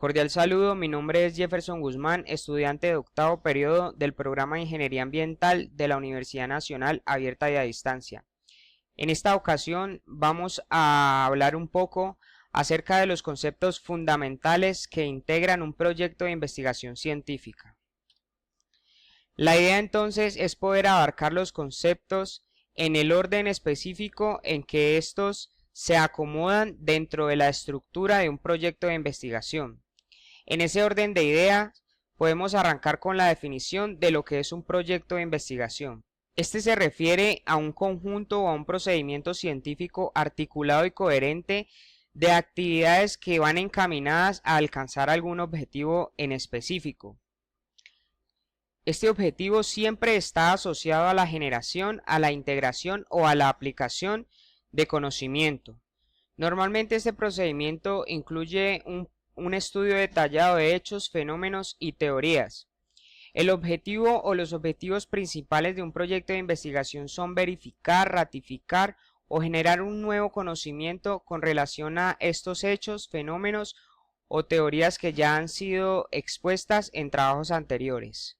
Cordial saludo, mi nombre es Jefferson Guzmán, estudiante de octavo periodo del programa de Ingeniería Ambiental de la Universidad Nacional Abierta y a Distancia. En esta ocasión vamos a hablar un poco acerca de los conceptos fundamentales que integran un proyecto de investigación científica. La idea entonces es poder abarcar los conceptos en el orden específico en que estos se acomodan dentro de la estructura de un proyecto de investigación. En ese orden de ideas podemos arrancar con la definición de lo que es un proyecto de investigación. Este se refiere a un conjunto o a un procedimiento científico articulado y coherente de actividades que van encaminadas a alcanzar algún objetivo en específico. Este objetivo siempre está asociado a la generación, a la integración o a la aplicación de conocimiento. Normalmente este procedimiento incluye un estudio detallado de hechos, fenómenos y teorías. El objetivo o los objetivos principales de un proyecto de investigación son verificar, ratificar o generar un nuevo conocimiento con relación a estos hechos, fenómenos o teorías que ya han sido expuestas en trabajos anteriores.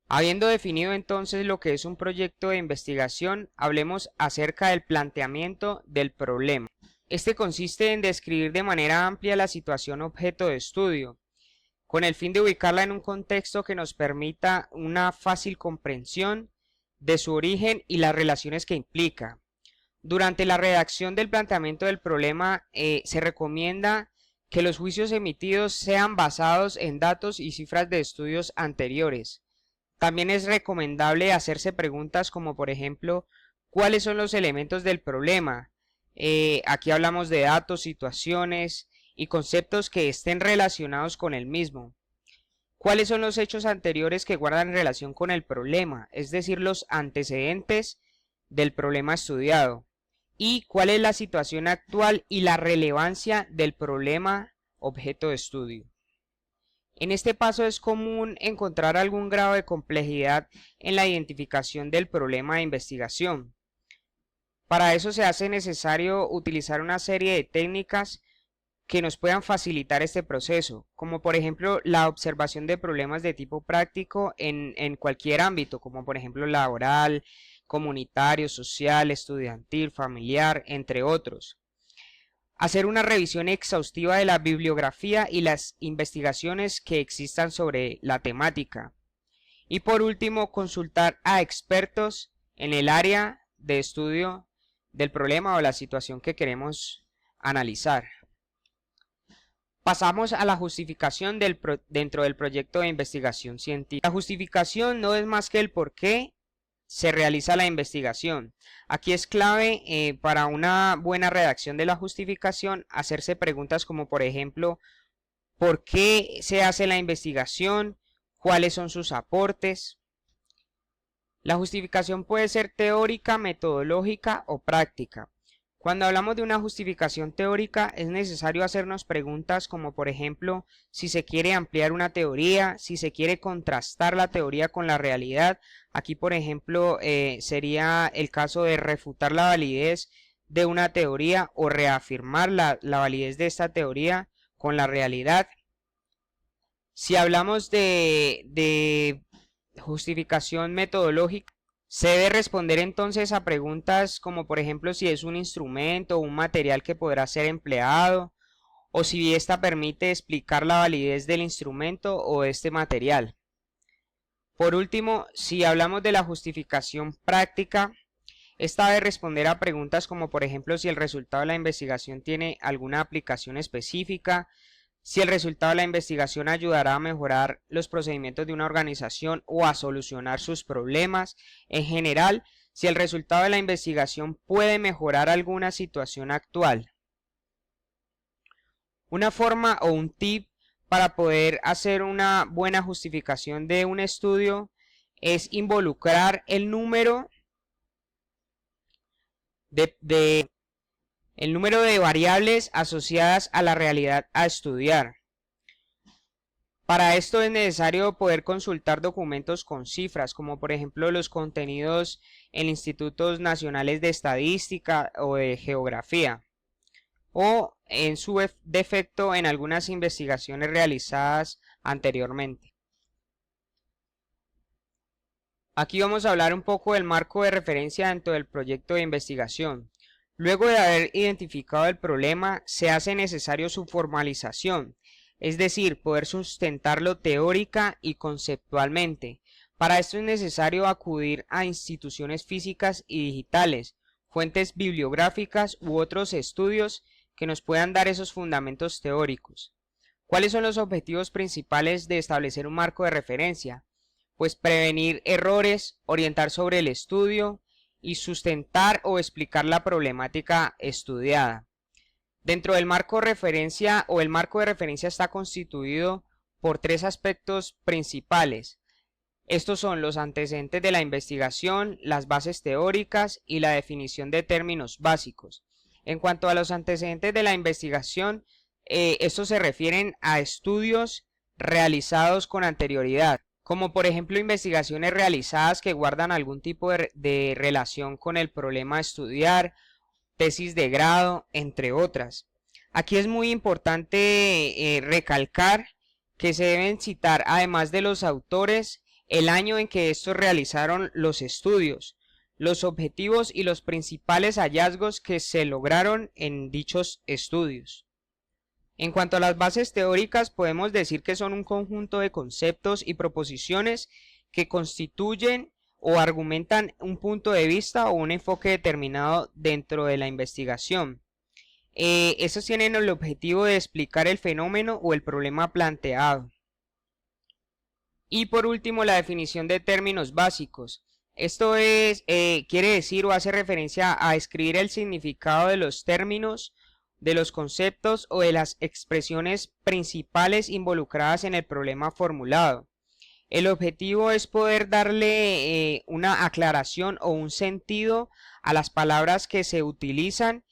Habiendo definido entonces lo que es un proyecto de investigación, hablemos acerca del planteamiento del problema. Este consiste en describir de manera amplia la situación objeto de estudio, con el fin de ubicarla en un contexto que nos permita una fácil comprensión de su origen y las relaciones que implica. Durante la redacción del planteamiento del problema se recomienda que los juicios emitidos sean basados en datos y cifras de estudios anteriores. También es recomendable hacerse preguntas como por ejemplo, ¿cuáles son los elementos del problema? Aquí hablamos de datos, situaciones y conceptos que estén relacionados con el mismo. ¿Cuáles son los hechos anteriores que guardan relación con el problema? Es decir, los antecedentes del problema estudiado. ¿Y cuál es la situación actual y la relevancia del problema objeto de estudio? En este paso es común encontrar algún grado de complejidad en la identificación del problema de investigación. Para eso se hace necesario utilizar una serie de técnicas que nos puedan facilitar este proceso, como por ejemplo la observación de problemas de tipo práctico en cualquier ámbito, como por ejemplo laboral, comunitario, social, estudiantil, familiar, entre otros. Hacer una revisión exhaustiva de la bibliografía y las investigaciones que existan sobre la temática. Y por último, consultar a expertos en el área de estudio del problema o la situación que queremos analizar. Pasamos a la justificación dentro del proyecto de investigación científica. La justificación no es más que el por qué se realiza la investigación. Aquí es clave para una buena redacción de la justificación hacerse preguntas como por ejemplo, ¿por qué se hace la investigación? ¿Cuáles son sus aportes? La justificación puede ser teórica, metodológica o práctica. Cuando hablamos de una justificación teórica es necesario hacernos preguntas como por ejemplo si se quiere ampliar una teoría, si se quiere contrastar la teoría con la realidad. Aquí por ejemplo sería el caso de refutar la validez de una teoría o reafirmar la validez de esta teoría con la realidad. Si hablamos de justificación metodológica, se debe responder entonces a preguntas como por ejemplo si es un instrumento o un material que podrá ser empleado o si ésta permite explicar la validez del instrumento o de este material. Por último, si hablamos de la justificación práctica, esta debe responder a preguntas como por ejemplo si el resultado de la investigación tiene alguna aplicación específica, si el resultado de la investigación ayudará a mejorar los procedimientos de una organización o a solucionar sus problemas. En general, si el resultado de la investigación puede mejorar alguna situación actual. Una forma o un tip para poder hacer una buena justificación de un estudio es involucrar el número el número de variables asociadas a la realidad a estudiar. Para esto es necesario poder consultar documentos con cifras, como por ejemplo los contenidos en institutos nacionales de estadística o de geografía. o en su defecto en algunas investigaciones realizadas anteriormente. Aquí vamos a hablar un poco del marco de referencia dentro del proyecto de investigación. Luego de haber identificado el problema, se hace necesario su formalización, es decir, poder sustentarlo teórica y conceptualmente. Para esto es necesario acudir a instituciones físicas y digitales, fuentes bibliográficas u otros estudios que nos puedan dar esos fundamentos teóricos. ¿Cuáles son los objetivos principales de establecer un marco de referencia? Pues prevenir errores, orientar sobre el estudio y sustentar o explicar la problemática estudiada. Dentro del marco de referencia el marco de referencia está constituido por tres aspectos principales. Estos son los antecedentes de la investigación, las bases teóricas y la definición de términos básicos. En cuanto a los antecedentes de la investigación, estos se refieren a estudios realizados con anterioridad, como por ejemplo investigaciones realizadas que guardan algún tipo de relación con el problema a estudiar, tesis de grado, entre otras. Aquí es muy importante recalcar que se deben citar, además de los autores, el año en que estos realizaron los estudios, los objetivos y los principales hallazgos que se lograron en dichos estudios. En cuanto a las bases teóricas, podemos decir que son un conjunto de conceptos y proposiciones que constituyen o argumentan un punto de vista o un enfoque determinado dentro de la investigación. Estos tienen el objetivo de explicar el fenómeno o el problema planteado. Y por último, la definición de términos básicos. Esto quiere decir o hace referencia a escribir el significado de los términos, de los conceptos o de las expresiones principales involucradas en el problema formulado. El objetivo es poder darle una aclaración o un sentido a las palabras que se utilizan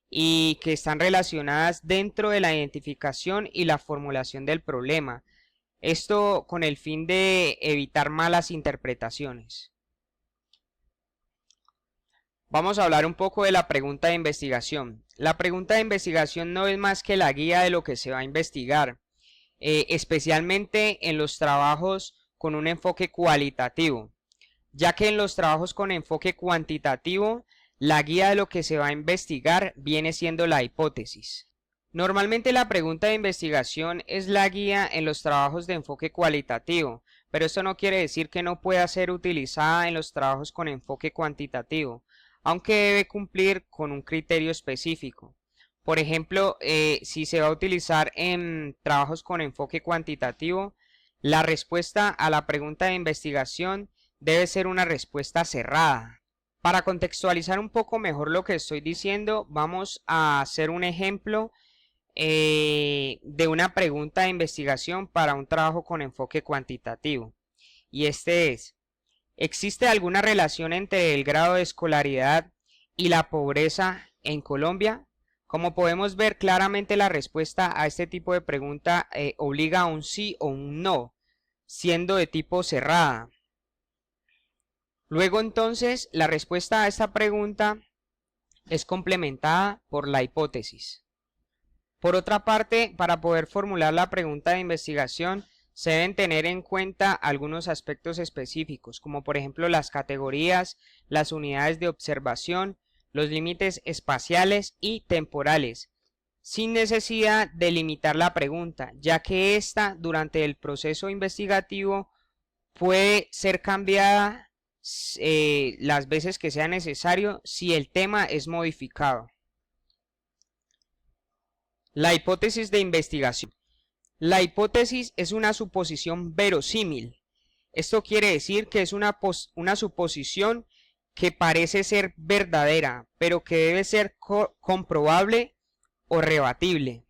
y que están relacionadas dentro de la identificación y la formulación del problema. Esto con el fin de evitar malas interpretaciones. Vamos a hablar un poco de la pregunta de investigación. La pregunta de investigación no es más que la guía de lo que se va a investigar, especialmente en los trabajos con un enfoque cualitativo, ya que en los trabajos con enfoque cuantitativo, la guía de lo que se va a investigar viene siendo la hipótesis. Normalmente la pregunta de investigación es la guía en los trabajos de enfoque cualitativo, pero esto no quiere decir que no pueda ser utilizada en los trabajos con enfoque cuantitativo, aunque debe cumplir con un criterio específico. Por ejemplo, si se va a utilizar en trabajos con enfoque cuantitativo, la respuesta a la pregunta de investigación debe ser una respuesta cerrada. Para contextualizar un poco mejor lo que estoy diciendo, vamos a hacer un ejemplo de una pregunta de investigación para un trabajo con enfoque cuantitativo. Y este es: ¿existe alguna relación entre el grado de escolaridad y la pobreza en Colombia? Como podemos ver, claramente la respuesta a este tipo de pregunta obliga a un sí o un no, siendo de tipo cerrada. Luego entonces, la respuesta a esta pregunta es complementada por la hipótesis. Por otra parte, para poder formular la pregunta de investigación, se deben tener en cuenta algunos aspectos específicos, como por ejemplo las categorías, las unidades de observación, los límites espaciales y temporales, sin necesidad de limitar la pregunta, ya que ésta durante el proceso investigativo puede ser cambiada las veces que sea necesario si el tema es modificado. La hipótesis de investigación. La hipótesis es una suposición verosímil. Esto quiere decir que es una suposición que parece ser verdadera, pero que debe ser comprobable o rebatible.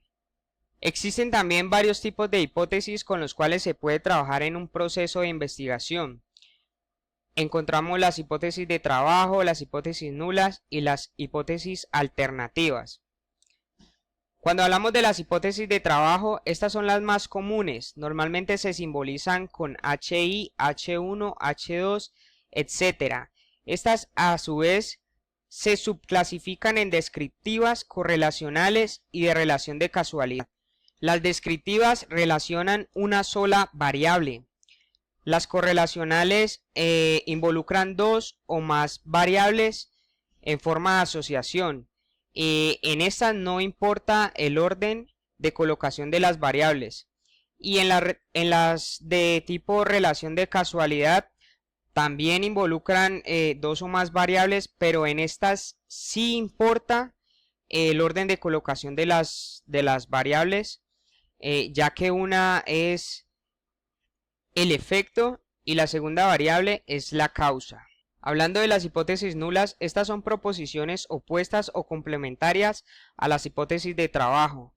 Existen también varios tipos de hipótesis con los cuales se puede trabajar en un proceso de investigación. Encontramos las hipótesis de trabajo, las hipótesis nulas y las hipótesis alternativas. Cuando hablamos de las hipótesis de trabajo, estas son las más comunes. Normalmente se simbolizan con HI, H1, H2, etc. Estas a su vez se subclasifican en descriptivas, correlacionales y de relación de casualidad. Las descriptivas relacionan una sola variable. Las correlacionales involucran dos o más variables en forma de asociación. En estas no importa el orden de colocación de las variables. Y en las de tipo relación de casualidad también involucran dos o más variables, pero en estas sí importa el orden de colocación de las variables, ya que una es el efecto y la segunda variable es la causa. Hablando de las hipótesis nulas, estas son proposiciones opuestas o complementarias a las hipótesis de trabajo.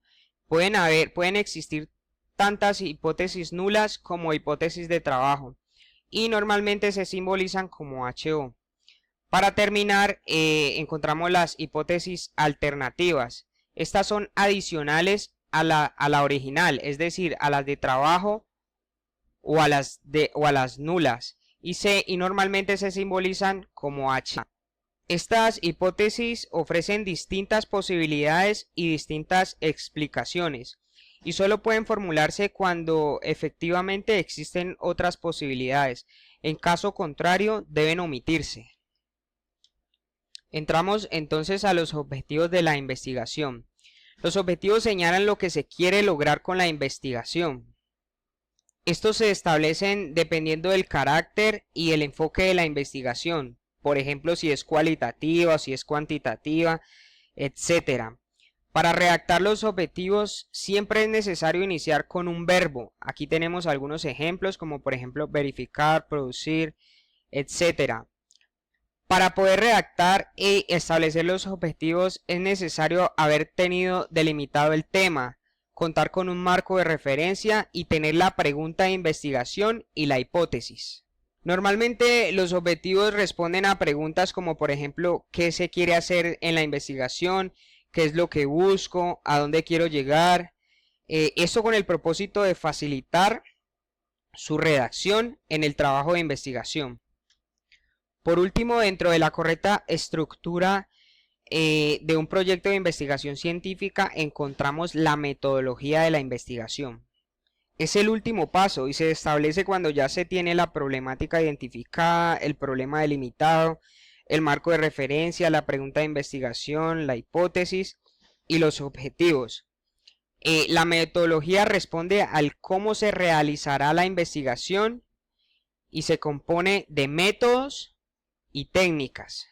Pueden existir tantas hipótesis nulas como hipótesis de trabajo y normalmente se simbolizan como HO. Para terminar, encontramos las hipótesis alternativas. Estas son adicionales a la original, es decir, a las de trabajo o a las nulas, y normalmente se simbolizan como H. Estas hipótesis ofrecen distintas posibilidades y distintas explicaciones, y solo pueden formularse cuando efectivamente existen otras posibilidades. En caso contrario, deben omitirse. Entramos entonces a los objetivos de la investigación. Los objetivos señalan lo que se quiere lograr con la investigación. Estos se establecen dependiendo del carácter y el enfoque de la investigación. Por ejemplo, si es cualitativa o si es cuantitativa, etc. Para redactar los objetivos siempre es necesario iniciar con un verbo. Aquí tenemos algunos ejemplos, como por ejemplo verificar, producir, etc. Para poder redactar y establecer los objetivos es necesario haber tenido delimitado el tema, contar con un marco de referencia y tener la pregunta de investigación y la hipótesis. Normalmente los objetivos responden a preguntas como por ejemplo ¿qué se quiere hacer en la investigación? ¿Qué es lo que busco? ¿A dónde quiero llegar? Esto con el propósito de facilitar su redacción en el trabajo de investigación. Por último, dentro de la correcta estructura de un proyecto de investigación científica encontramos la metodología de la investigación. Es el último paso y se establece cuando ya se tiene la problemática identificada, el problema delimitado, el marco de referencia, la pregunta de investigación, la hipótesis y los objetivos. La metodología responde al cómo se realizará la investigación y se compone de métodos y técnicas.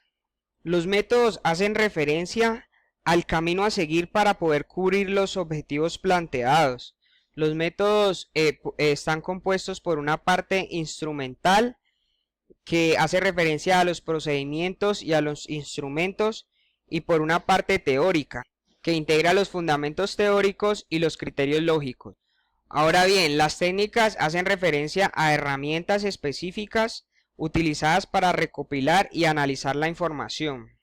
Los métodos hacen referencia al camino a seguir para poder cubrir los objetivos planteados. Los métodos están compuestos por una parte instrumental que hace referencia a los procedimientos y a los instrumentos, y por una parte teórica que integra los fundamentos teóricos y los criterios lógicos. Ahora bien, las técnicas hacen referencia a herramientas específicas utilizadas para recopilar y analizar la información.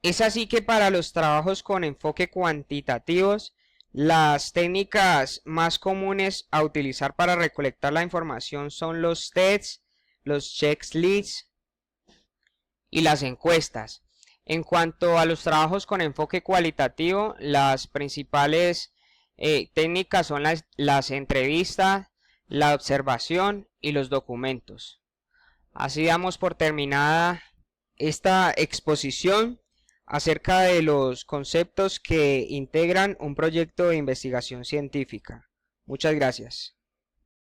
Es así que para los trabajos con enfoque cuantitativos, las técnicas más comunes a utilizar para recolectar la información son los tests, los checklists y las encuestas. En cuanto a los trabajos con enfoque cualitativo, las principales técnicas son las entrevistas, la observación y los documentos. Así damos por terminada esta exposición acerca de los conceptos que integran un proyecto de investigación científica. Muchas gracias.